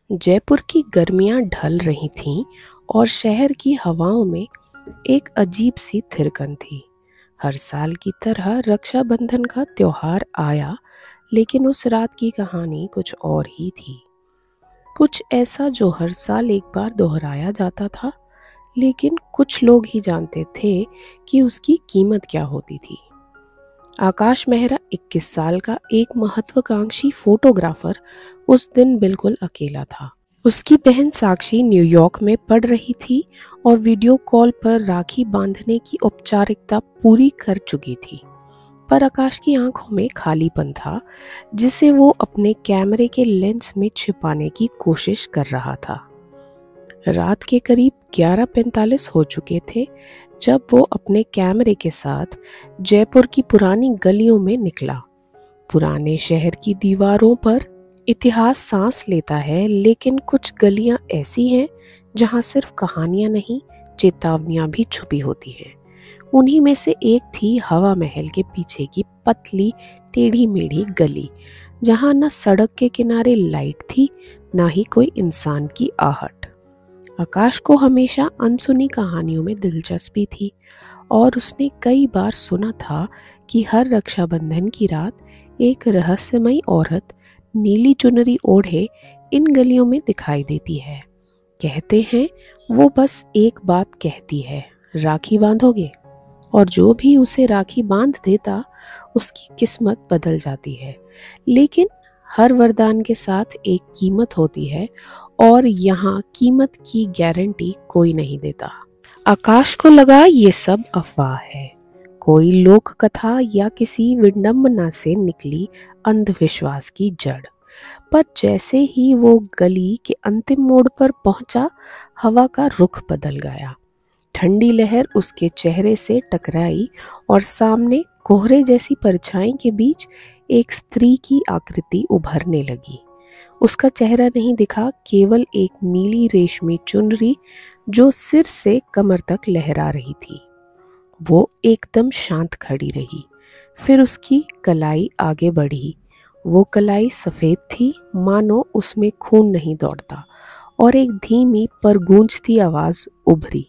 जयपुर की गर्मियां ढल रही थीं और शहर की हवाओं में एक अजीब सी थिरकन थी। हर साल की तरह रक्षाबंधन का त्योहार आया, लेकिन उस रात की कहानी कुछ और ही थी। कुछ ऐसा जो हर साल एक बार दोहराया जाता था, लेकिन कुछ लोग ही जानते थे कि उसकी कीमत क्या होती थी। आकाश मेहरा 21 साल का एक महत्वाकांक्षी फोटोग्राफर उस दिन बिल्कुल अकेला था। उसकी बहन साक्षी न्यूयॉर्क में पढ़ रही थी और वीडियो कॉल पर राखी बांधने की औपचारिकता पूरी कर चुकी थी। पर आकाश की आंखों में खालीपन था, जिसे वो अपने कैमरे के लेंस में छिपाने की कोशिश कर रहा था। रात के करीब 11:45 हो चुके थे जब वो अपने कैमरे के साथ जयपुर की पुरानी गलियों में निकला। पुराने शहर की दीवारों पर इतिहास सांस लेता है, लेकिन कुछ गलियां ऐसी हैं जहां सिर्फ कहानियां नहीं, चेतावनियां भी छुपी होती हैं। उन्हीं में से एक थी हवा महल के पीछे की पतली टेढ़ी मेढ़ी गली, जहां न सड़क के किनारे लाइट थी, ना ही कोई इंसान की आहट। आकाश को हमेशा अनसुनी कहानियों में दिलचस्पी थी और उसने कई बार सुना था कि हर रक्षाबंधन की रात एक रहस्यमयी औरत नीली चुनरी ओढ़े इन गलियों में दिखाई देती है। कहते हैं वो बस एक बात कहती है, राखी बांधोगे? और जो भी उसे राखी बांध देता, उसकी किस्मत बदल जाती है। लेकिन हर वरदान के साथ एक कीमत होती है और यहाँ कीमत की गारंटी कोई नहीं देता। आकाश को लगा ये सब अफवाह है, कोई लोक कथा या किसी विडंबना से निकली अंधविश्वास की जड़। पर जैसे ही वो गली के अंतिम मोड़ पर पहुंचा, हवा का रुख बदल गया। ठंडी लहर उसके चेहरे से टकराई और सामने कोहरे जैसी परछाई के बीच एक स्त्री की आकृति उभरने लगी। उसका चेहरा नहीं दिखा, केवल एक नीली रेशमी चुनरी जो सिर से कमर तक लहरा रही थी। वो एकदम शांत खड़ी रही, फिर उसकी कलाई आगे बढ़ी। वो कलाई सफेद थी, मानो उसमें खून नहीं दौड़ता, और एक धीमी पर गूंजती आवाज उभरी,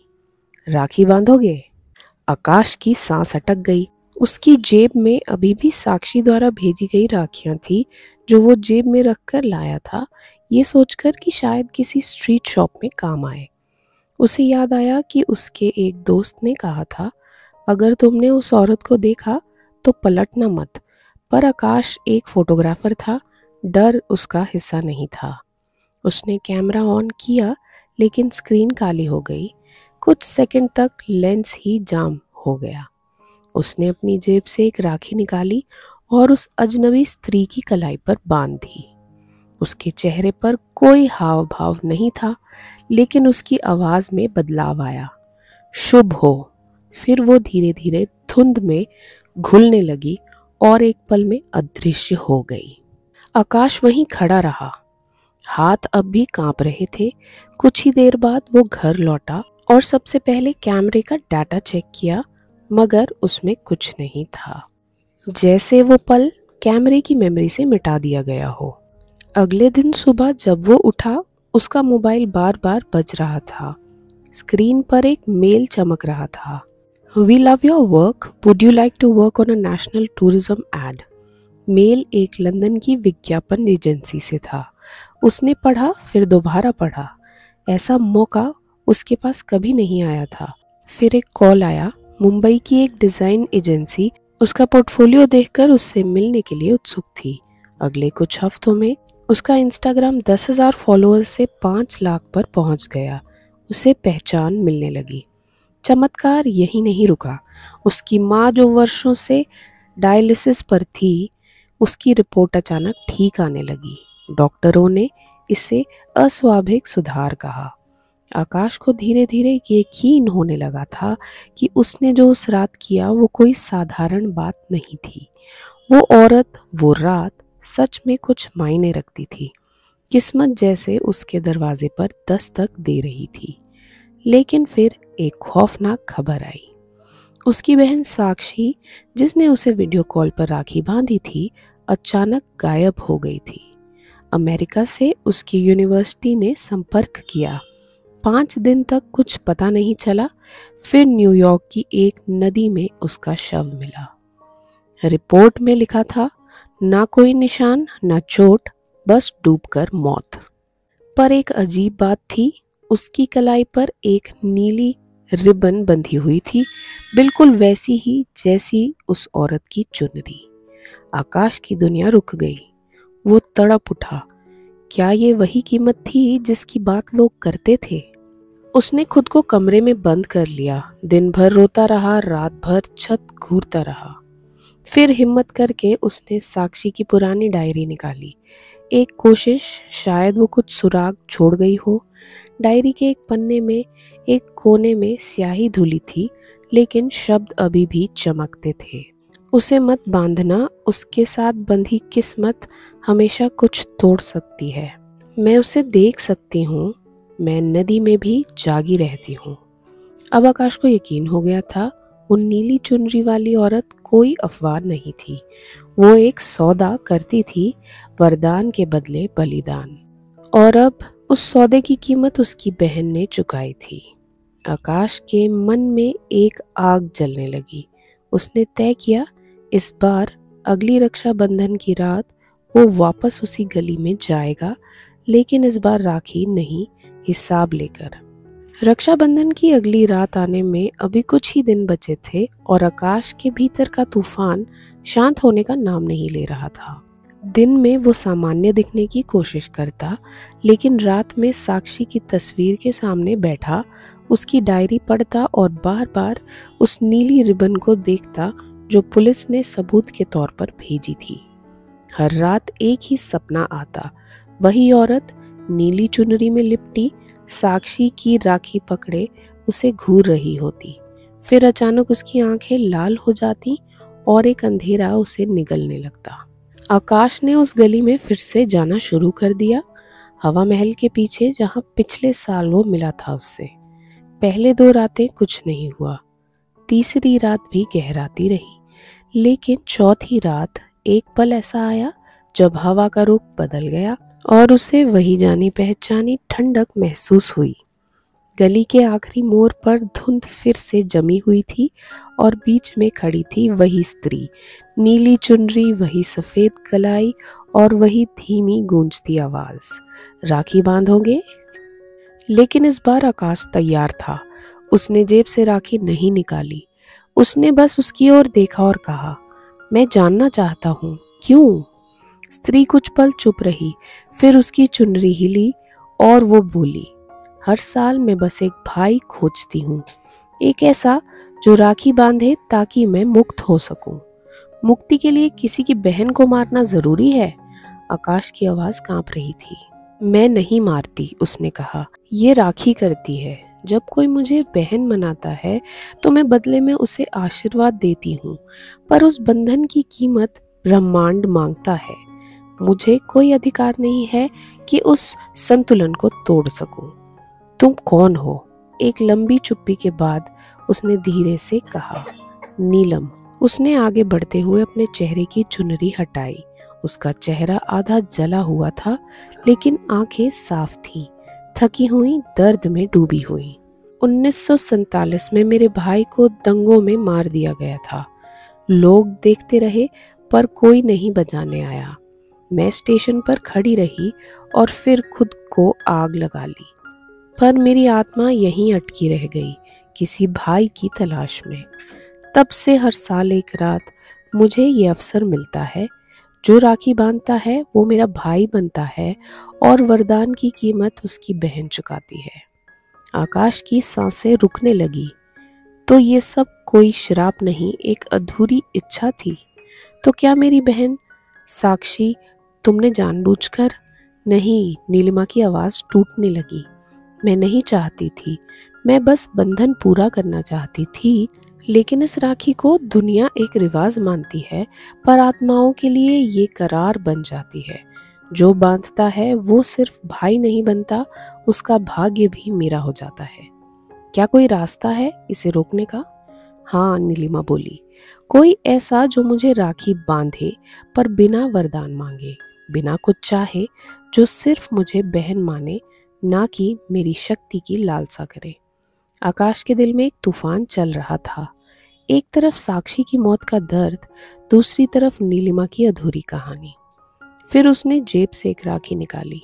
राखी बांधोगे? आकाश की सांस अटक गई। उसकी जेब में अभी भी साक्षी द्वारा भेजी गई राखियां थी, जो वो जेब में रखकर लाया था, ये सोचकर कि शायद किसी स्ट्रीट शॉप में काम आए। उसे याद आया कि उसके एक दोस्त ने कहा था, अगर तुमने उस औरत को देखा तो पलटना मत। पर आकाश एक फोटोग्राफर था, डर उसका हिस्सा नहीं था। उसने कैमरा ऑन किया, लेकिन स्क्रीन काली हो गई। कुछ सेकंड तक लेंस ही जाम हो गया। उसने अपनी जेब से एक राखी निकाली और उस अजनबी स्त्री की कलाई पर बांध दी। उसके चेहरे पर कोई हाव भाव नहीं था, लेकिन उसकी आवाज में बदलाव आया, शुभ हो। फिर वो धीरे धीरे धुंध में घुलने लगी और एक पल में अदृश्य हो गई। आकाश वहीं खड़ा रहा, हाथ अब भी कांप रहे थे। कुछ ही देर बाद वो घर लौटा और सबसे पहले कैमरे का डाटा चेक किया, मगर उसमें कुछ नहीं था। जैसे वो पल कैमरे की मेमोरी से मिटा दिया गया हो। अगले दिन सुबह जब वो उठा, उसका मोबाइल बार बार बज रहा था। स्क्रीन पर एक मेल चमक रहा था, we love your work, would you like to work on a national tourism ad. Mail एक लंदन की विज्ञापन एजेंसी से था। उसने पढ़ा, फिर दोबारा पढ़ा। ऐसा मौका उसके पास कभी नहीं आया था। फिर एक कॉल आया, मुंबई की एक डिज़ाइन एजेंसी उसका पोर्टफोलियो देखकर उससे मिलने के लिए उत्सुक थी। अगले कुछ हफ्तों में उसका इंस्टाग्राम 10,000 फॉलोअर्स से 5 लाख पर पहुंच गया। उसे पहचान मिलने लगी। चमत्कार यही नहीं रुका। उसकी माँ, जो वर्षों से डायलिसिस पर थी, उसकी रिपोर्ट अचानक ठीक आने लगी। डॉक्टरों ने इसे अस्वाभाविक सुधार कहा। आकाश को धीरे धीरे यकीन होने लगा था कि उसने जो उस रात किया वो कोई साधारण बात नहीं थी। वो औरत, वो रात सच में कुछ मायने रखती थी। किस्मत जैसे उसके दरवाजे पर दस्तक दे रही थी। लेकिन फिर एक खौफनाक खबर आई। उसकी बहन साक्षी, जिसने उसे वीडियो कॉल पर राखी बांधी थी, अचानक गायब हो गई थी। अमेरिका से उसकी यूनिवर्सिटी ने संपर्क किया। 5 दिन तक कुछ पता नहीं चला। फिर न्यूयॉर्क की एक नदी में उसका शव मिला। रिपोर्ट में लिखा था, ना कोई निशान, ना चोट, बस डूबकर मौत। पर एक अजीब बात थी, उसकी कलाई पर एक नीली रिबन बंधी हुई थी, बिल्कुल वैसी ही जैसी उस औरत की चुनरी। आकाश की दुनिया रुक गई। वो तड़प उठा। क्या ये वही कीमत थी जिसकी बात लोग करते थे? उसने खुद को कमरे में बंद कर लिया। दिन भर रोता रहा, रात भर छत घूरता रहा। फिर हिम्मत करके उसने साक्षी की पुरानी डायरी निकाली। एक कोशिश, शायद वो कुछ सुराग छोड़ गई हो। डायरी के एक पन्ने में एक कोने में स्याही धुली थी, लेकिन शब्द अभी भी चमकते थे। उसे मत बांधना, उसके साथ बंधी किस्मत हमेशा कुछ तोड़ सकती है। मैं उसे देख सकती हूँ, मैं नदी में भी जागी रहती हूँ। अब आकाश को यकीन हो गया था, वो नीली चुनरी वाली औरत कोई अफवाह नहीं थी। वो एक सौदा करती थी, वरदान के बदले बलिदान। और अब उस सौदे की कीमत उसकी बहन ने चुकाई थी। आकाश के मन में एक आग जलने लगी। उसने तय किया, इस बार अगली रक्षाबंधन की रात वो वापस उसी गली में जाएगा, लेकिन इस बार राखी नहीं, हिसाब लेकर। रक्षाबंधन की अगली रात आने में अभी कुछ ही दिन बचे थे और आकाश के भीतर का तूफान शांत होने का नाम नहीं ले रहा था। दिन में वो सामान्य दिखने की कोशिश करता, लेकिन रात में साक्षी की तस्वीर के सामने बैठा उसकी डायरी पढ़ता और बार बार उस नीली रिबन को देखता जो पुलिस ने सबूत के तौर पर भेजी थी। हर रात एक ही सपना आता, वही औरत नीली चुनरी में लिपटी साक्षी की राखी पकड़े उसे घूर रही होती। फिर अचानक उसकी आंखें लाल हो जाती और एक अंधेरा उसे निगलने लगता। आकाश ने उस गली में फिर से जाना शुरू कर दिया, हवा महल के पीछे, जहां पिछले साल वो मिला था उससे। पहले 2 रातें कुछ नहीं हुआ, तीसरी रात भी गहराती रही, लेकिन चौथी रात एक पल ऐसा आया जब हवा का रुख बदल गया और उसे वही जानी पहचानी ठंडक महसूस हुई। गली के आखिरी मोड़ पर धुंध फिर से जमी हुई थी और बीच में खड़ी थी वही स्त्री, नीली चुनरी, वही सफेद कलाई और वही धीमी गूंजती आवाज, राखी बांधोगे? लेकिन इस बार आकाश तैयार था। उसने जेब से राखी नहीं निकाली। उसने बस उसकी ओर देखा और कहा, मैं जानना चाहता हूँ, क्यों? स्त्री कुछ पल चुप रही, फिर उसकी चुनरी हिली और वो बोली, हर साल मैं बस एक भाई खोजती हूँ, एक ऐसा जो राखी बांधे ताकि मैं मुक्त हो सकूं। मुक्ति के लिए किसी की बहन को मारना जरूरी है? आकाश की आवाज कांप रही थी। मैं नहीं मारती, उसने कहा, ये राखी करती है। जब कोई मुझे बहन मनाता है तो मैं बदले में उसे आशीर्वाद देती हूँ, पर उस बंधन की कीमत ब्रह्मांड मांगता है। मुझे कोई अधिकार नहीं है कि उस संतुलन को तोड़ सकूं। तुम कौन हो? एक लंबी चुप्पी के बाद उसने धीरे से कहा, नीलम। उसने आगे बढ़ते हुए अपने चेहरे की चुनरी हटाई। उसका चेहरा आधा जला हुआ था, लेकिन आंखें साफ थीं, थकी हुई, दर्द में डूबी हुई। 1947 में मेरे भाई को दंगों में मार दिया गया था। लोग देखते रहे पर कोई नहीं बचाने आया। मैं स्टेशन पर खड़ी रही और फिर खुद को आग लगा ली, पर मेरी आत्मा यहीं अटकी रह गई, किसी भाई की तलाश में। तब से हर साल एक रात मुझे ये अवसर मिलता है। जो राखी बांधता है वो मेरा भाई बनता है और वरदान की कीमत उसकी बहन चुकाती है। आकाश की सांसें रुकने लगी। तो ये सब कोई श्राप नहीं, एक अधूरी इच्छा थी। तो क्या मेरी बहन? साक्षी, तुमने जानबूझकर? नहीं, नीलिमा की आवाज टूटने लगी। मैं नहीं चाहती थी, मैं बस बंधन पूरा करना चाहती थी। लेकिन इस राखी को दुनिया एक रिवाज मानती है, पर आत्माओं के लिए ये करार बन जाती है। जो बांधता है वो सिर्फ भाई नहीं बनता, उसका भाग्य भी मेरा हो जाता है। क्या कोई रास्ता है इसे रोकने का? हाँ, नीलिमा बोली, कोई ऐसा जो मुझे राखी बांधे पर बिना वरदान मांगे, बिना कुछ चाहे, जो सिर्फ मुझे बहन माने, ना कि मेरी शक्ति की लालसा करे। आकाश के दिल में एक तूफान चल रहा था। एक तरफ साक्षी की मौत का दर्द, दूसरी तरफ नीलिमा की अधूरी कहानी। फिर उसने जेब से एक राखी निकाली,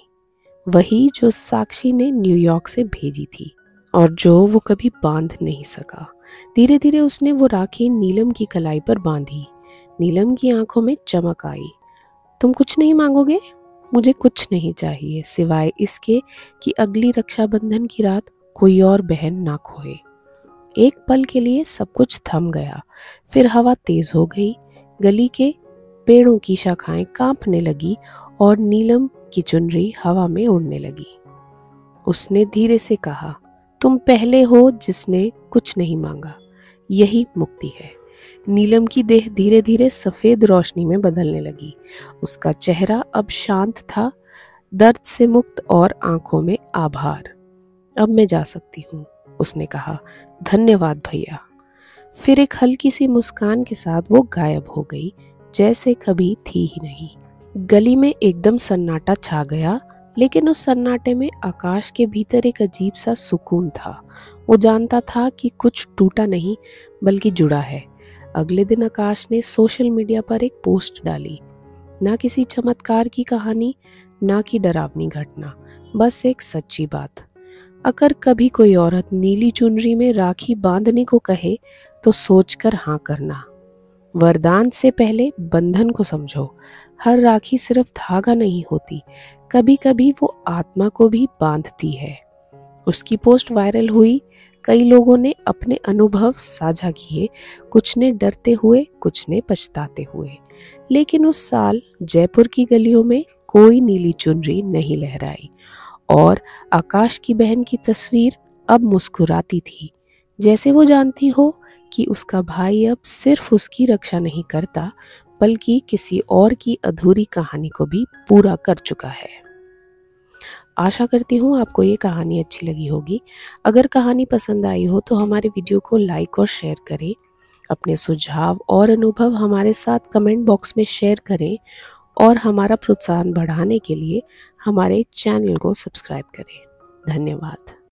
वही जो साक्षी ने न्यूयॉर्क से भेजी थी और जो वो कभी बांध नहीं सका। धीरे धीरे उसने वो राखी नीलम की कलाई पर बांधी। नीलम की आंखों में चमक आई। तुम कुछ नहीं मांगोगे? मुझे कुछ नहीं चाहिए सिवाय इसके कि अगली रक्षाबंधन की रात कोई और बहन ना खोए। एक पल के लिए सब कुछ थम गया। फिर हवा तेज हो गई, गली के पेड़ों की शाखाएं कांपने लगी और नीलम की चुनरी हवा में उड़ने लगी। उसने धीरे से कहा, तुम पहले हो जिसने कुछ नहीं मांगा, यही मुक्ति है। नीलम की देह धीरे धीरे सफेद रोशनी में बदलने लगी। उसका चेहरा अब शांत था, दर्द से मुक्त और आंखों में आभार। अब मैं जा सकती हूँ, उसने कहा। धन्यवाद भैया। फिर एक हल्की सी मुस्कान के साथ वो गायब हो गई, जैसे कभी थी ही नहीं। गली में एकदम सन्नाटा छा गया, लेकिन उस सन्नाटे में आकाश के भीतर एक अजीब सा सुकून था। वो जानता था कि कुछ टूटा नहीं बल्कि जुड़ा है। अगले दिन आकाश ने सोशल मीडिया पर एक पोस्ट डाली। ना किसी चमत्कार की कहानी, ना कि डरावनी घटना, बस एक सच्ची बात। अगर कभी कोई औरत नीली चुनरी में राखी बांधने को कहे तो सोचकर हाँ करना। वरदान से पहले बंधन को समझो। हर राखी सिर्फ धागा नहीं होती, कभी कभी वो आत्मा को भी बांधती है। उसकी पोस्ट वायरल हुई। कई लोगों ने अपने अनुभव साझा किए, कुछ ने डरते हुए, कुछ ने पछताते हुए। लेकिन उस साल जयपुर की गलियों में कोई नीली चुनरी नहीं लहराई और आकाश की बहन की तस्वीर अब मुस्कुराती थी, जैसे वो जानती हो कि उसका भाई अब सिर्फ उसकी रक्षा नहीं करता, बल्कि किसी और की अधूरी कहानी को भी पूरा कर चुका है। आशा करती हूँ आपको ये कहानी अच्छी लगी होगी। अगर कहानी पसंद आई हो तो हमारे वीडियो को लाइक और शेयर करें। अपने सुझाव और अनुभव हमारे साथ कमेंट बॉक्स में शेयर करें और हमारा प्रोत्साहन बढ़ाने के लिए हमारे चैनल को सब्सक्राइब करें। धन्यवाद।